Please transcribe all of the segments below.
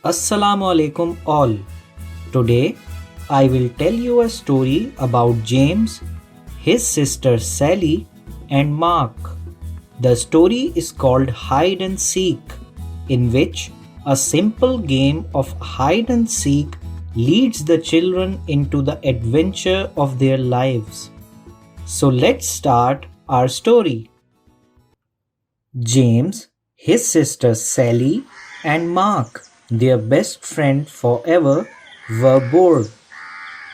Assalamu alaikum all. Today I will tell you a story about James, his sister Sally, and Mark. The story is called Hide and Seek, in which a simple game of hide and seek leads the children into the adventure of their lives. So let's start our story. James, his sister Sally, and Mark, their best friend forever, were bored.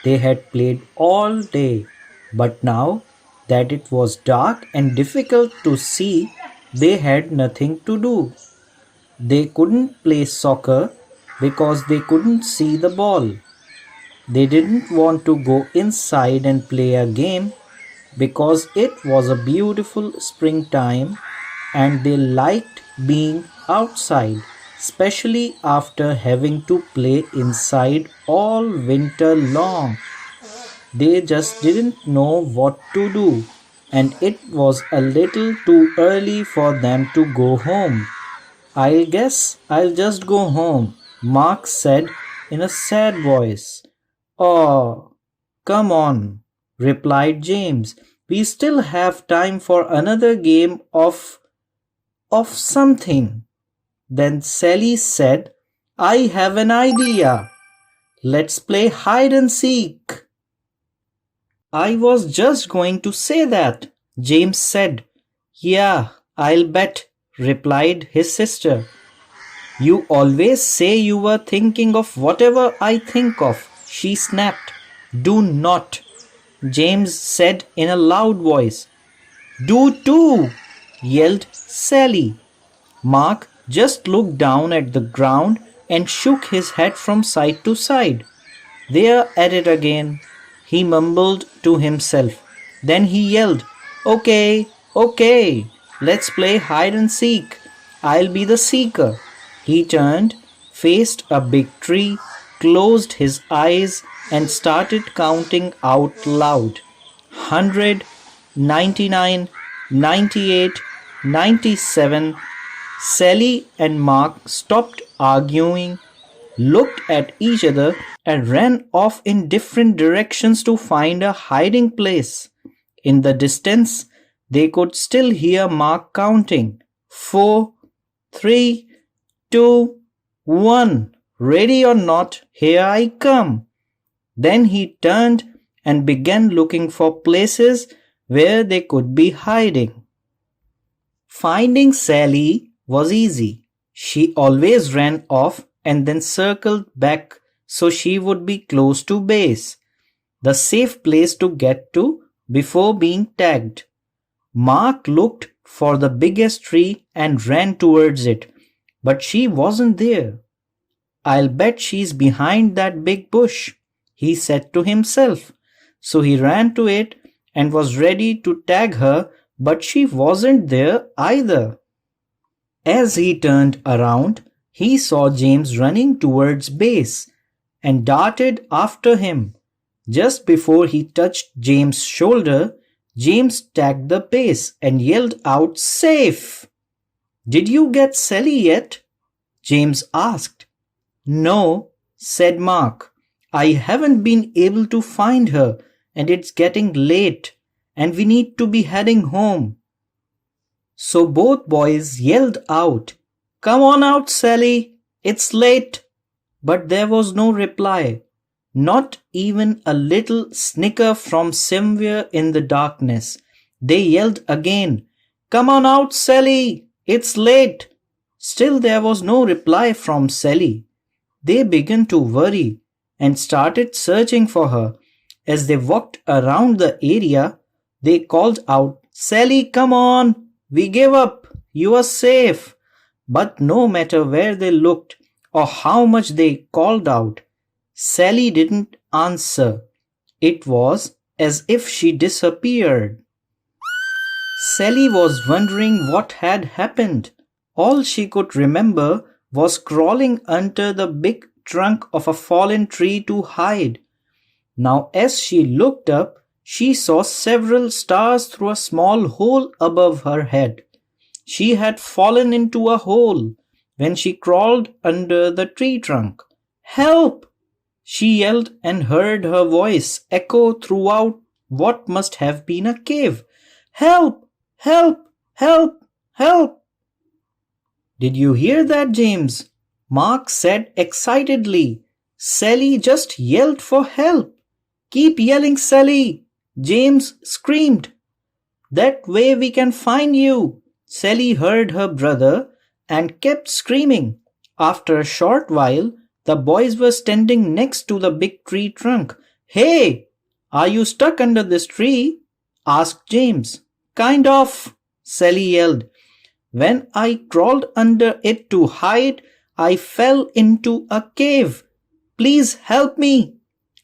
They had played all day, but now that it was dark and difficult to see, they had nothing to do. They couldn't play soccer because they couldn't see the ball. They didn't want to go inside and play a game because it was a beautiful springtime and they liked being outside, especially after having to play inside all winter long. They just didn't know what to do, and it was a little too early for them to go home. I guess I'll just go home, Mark said in a sad voice. Oh, come on, replied James. We still have time for another game of something. Then Sally said, I have an idea. Let's play hide and seek. I was just going to say that, James said. Yeah, I'll bet, replied his sister. You always say you were thinking of whatever I think of, she snapped. Do not, James said in a loud voice. Do too, yelled Sally. Mark just looked down at the ground and shook his head from side to side. They're at it again, he mumbled to himself. Then he yelled, Okay, okay, let's play hide and seek. I'll be the seeker. He turned, faced a big tree, closed his eyes, and started counting out loud. 100, 99, 98, 97. Sally and Mark stopped arguing, looked at each other, and ran off in different directions to find a hiding place. In the distance, they could still hear Mark counting. 4, 3, 2, 1. Ready or not, here I come. Then he turned and began looking for places where they could be hiding. Finding Sally was easy. She always ran off and then circled back so she would be close to base, the safe place to get to before being tagged. Mark looked for the biggest tree and ran towards it, but she wasn't there. I'll bet she's behind that big bush, he said to himself. So he ran to it and was ready to tag her, but she wasn't there either. As he turned around, he saw James running towards base and darted after him. Just before he touched James' shoulder, James tagged the base and yelled out, Safe! Did you get Sally yet? James asked. No, said Mark. I haven't been able to find her, and it's getting late, and we need to be heading home. So both boys yelled out, Come on out, Sally, it's late. But there was no reply, not even a little snicker from somewhere in the darkness. They yelled again, Come on out, Sally, it's late. Still there was no reply from Sally. They began to worry and started searching for her. As they walked around the area, they called out, Sally, come on! We give up. You are safe. But no matter where they looked or how much they called out, Sally didn't answer. It was as if she disappeared. Sally was wondering what had happened. All she could remember was crawling under the big trunk of a fallen tree to hide. Now, as she looked up, she saw several stars through a small hole above her head. She had fallen into a hole, when she crawled under the tree trunk. Help! She yelled and heard her voice echo throughout what must have been a cave. Help! Help! Help! Help! Did you hear that, James? Mark said excitedly. Sally just yelled for help. Keep yelling, Sally! James screamed. That way we can find you. Sally heard her brother and kept screaming. After a short while, the boys were standing next to the big tree trunk. Hey, are you stuck under this tree? Asked James. Kind of, Sally yelled. When I crawled under it to hide, I fell into a cave. Please help me.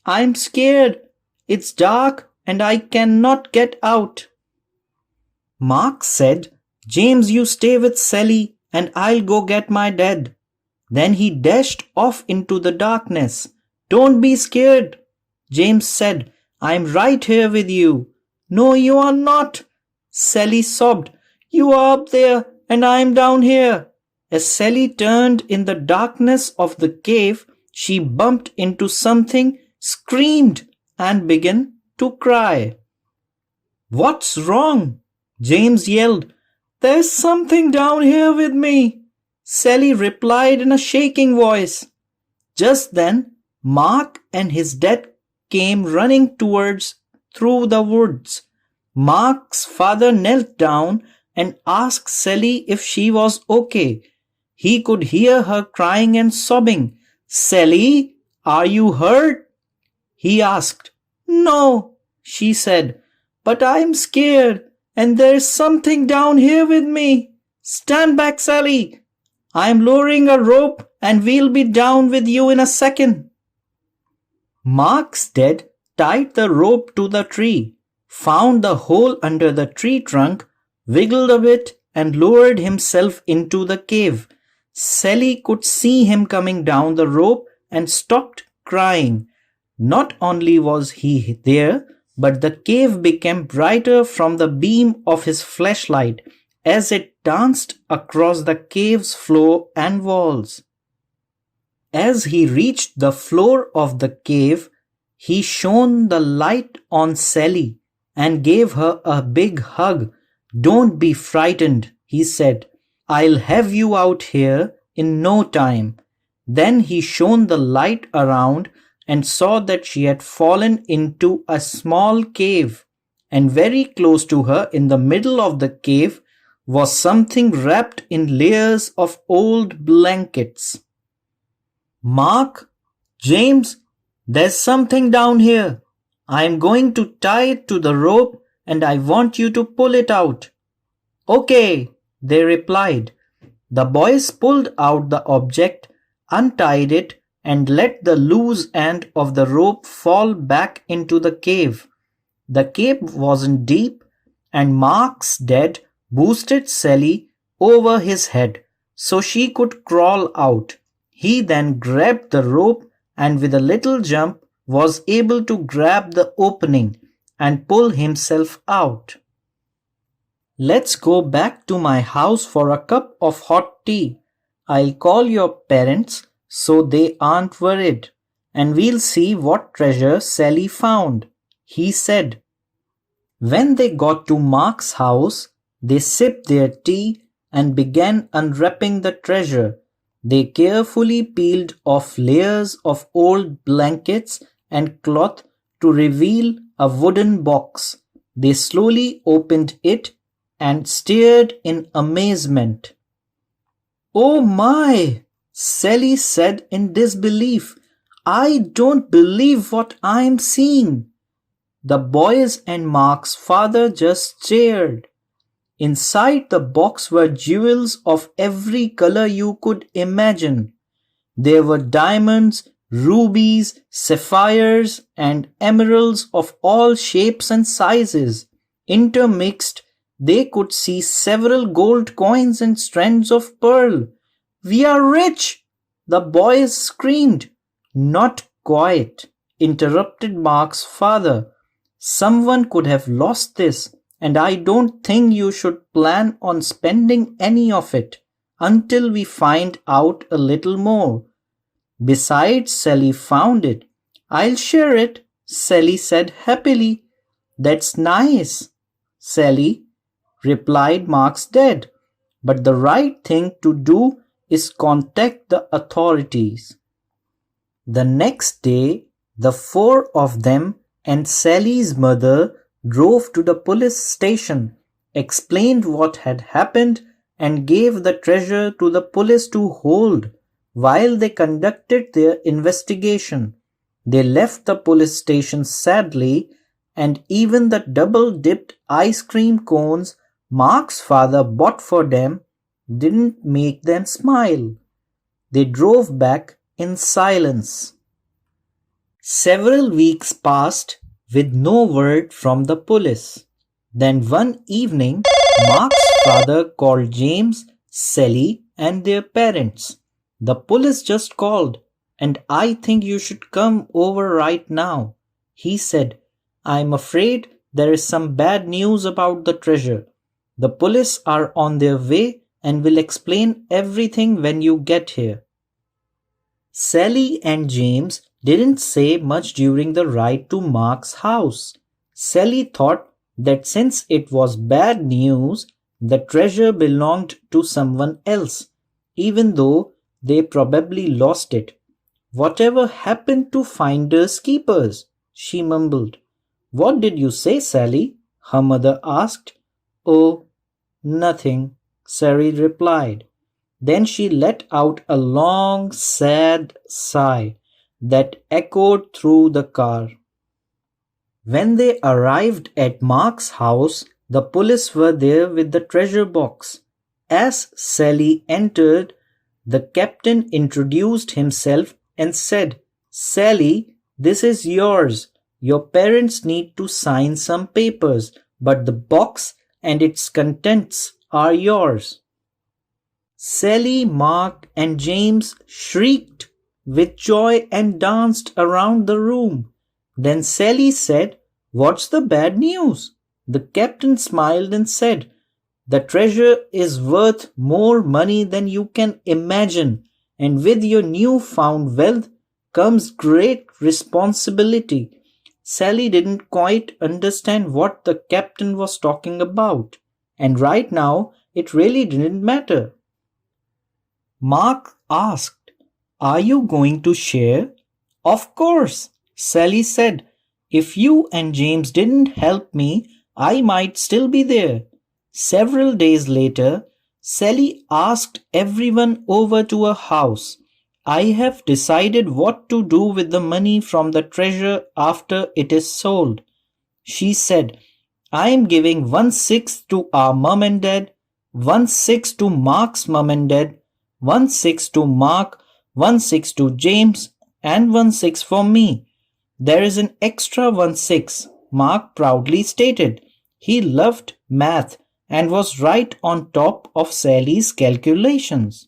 I'm scared. It's dark and I cannot get out. Mark said, James, you stay with Sally and I'll go get my dad. Then he dashed off into the darkness. Don't be scared, James said. I'm right here with you. No, you are not, Sally sobbed. You are up there and I'm down here. As Sally turned in the darkness of the cave, she bumped into something, screamed, and began to cry. What's wrong? James yelled. There's something down here with me, Sally replied in a shaking voice. Just then, Mark and his dad came running towards through the woods. Mark's father knelt down and asked Sally if she was okay. He could hear her crying and sobbing. Sally, are you hurt? He asked. No, she said, but I'm scared and there's something down here with me. Stand back, Sally. I'm lowering a rope and we'll be down with you in a second. Mark's dad tied the rope to the tree, found the hole under the tree trunk, wiggled a bit and lowered himself into the cave. Sally could see him coming down the rope and stopped crying. Not only was he there, but the cave became brighter from the beam of his flashlight as it danced across the cave's floor and walls. As he reached the floor of the cave, he shone the light on Sally and gave her a big hug. Don't be frightened, he said. I'll have you out here in no time. Then he shone the light around and saw that she had fallen into a small cave, and very close to her in the middle of the cave was something wrapped in layers of old blankets. Mark, James, there's something down here. I am going to tie it to the rope and I want you to pull it out. Okay, they replied. The boys pulled out the object, untied it, and let the loose end of the rope fall back into the cave. The cave wasn't deep, and Mark's dad boosted Sally over his head so she could crawl out. He then grabbed the rope and with a little jump was able to grab the opening and pull himself out. Let's go back to my house for a cup of hot tea. I'll call your parents so they aren't worried, and we'll see what treasure Sally found, he said. When they got to Mark's house, they sipped their tea and began unwrapping the treasure. They carefully peeled off layers of old blankets and cloth to reveal a wooden box. They slowly opened it and stared in amazement. Oh my! Sally said in disbelief. I don't believe what I'm seeing. The boys and Mark's father just stared. Inside the box were jewels of every color you could imagine. There were diamonds, rubies, sapphires, and emeralds of all shapes and sizes. Intermixed, they could see several gold coins and strands of pearl. We are rich! The boys screamed. Not quite, interrupted Mark's father. Someone could have lost this, and I don't think you should plan on spending any of it. until we find out a little more. Besides, Sally found it. I'll share it, Sally said happily. That's nice, Sally, replied Mark's dad. But the right thing to do is contact the authorities. The next day, the four of them and Sally's mother drove to the police station, explained what had happened, and gave the treasure to the police to hold while they conducted their investigation. They left the police station sadly, and even the double-dipped ice cream cones Mark's father bought for them didn't make them smile. They drove back in silence. Several weeks passed with no word from the police. Then one evening, Mark's father called James, Sally, and their parents. The police just called, and I think you should come over right now, he said. I'm afraid there is some bad news about the treasure. The police are on their way and will explain everything when you get here. Sally and James didn't say much during the ride to Mark's house. Sally thought that since it was bad news, the treasure belonged to someone else, even though they probably lost it. Whatever happened to finders keepers? She mumbled. What did you say, Sally? Her mother asked. Oh, nothing, Sally replied. Then she let out a long, sad sigh that echoed through the car. When they arrived at Mark's house, the police were there with the treasure box. As Sally entered, the captain introduced himself and said, Sally, this is yours. Your parents need to sign some papers, but the box and its contents are yours. Sally, Mark, and James shrieked with joy and danced around the room. Then Sally said, What's the bad news? The captain smiled and said, The treasure is worth more money than you can imagine, and with your newfound wealth comes great responsibility. Sally didn't quite understand what the captain was talking about, and right now it really didn't matter. Mark asked, Are you going to share? Of course, Sally said. If you and James didn't help me, I might still be there. Several days later, Sally asked everyone over to her house. I have decided what to do with the money from the treasure after it is sold. She said, I am giving 1/6 to our mom and dad, 1/6 to Mark's mom and dad, 1/6 to Mark, 1/6 to James, and 1/6 for me. There is an extra 1/6, Mark proudly stated. He loved math and was right on top of Sally's calculations.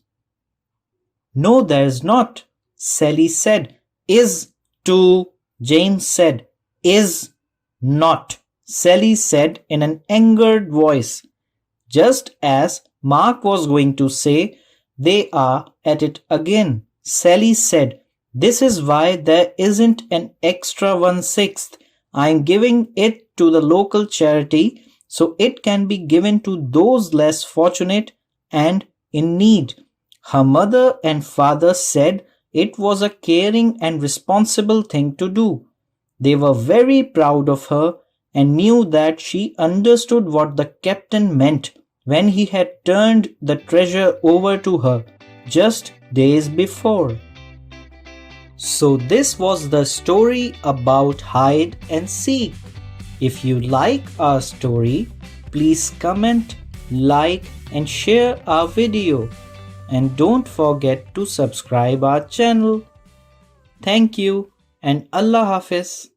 No, there's not, Sally said. Is to, James said. Is not, Sally said in an angered voice. Just as Mark was going to say, they are at it again. Sally said, This is why there isn't an extra 1/6. I'm giving it to the local charity so it can be given to those less fortunate and in need. Her mother and father said it was a caring and responsible thing to do. They were very proud of her and knew that she understood what the captain meant when he had turned the treasure over to her just days before. So this was the story about hide and seek. If you like our story, please comment, like and share our video. And don't forget to subscribe our channel. Thank you and Allah Hafiz.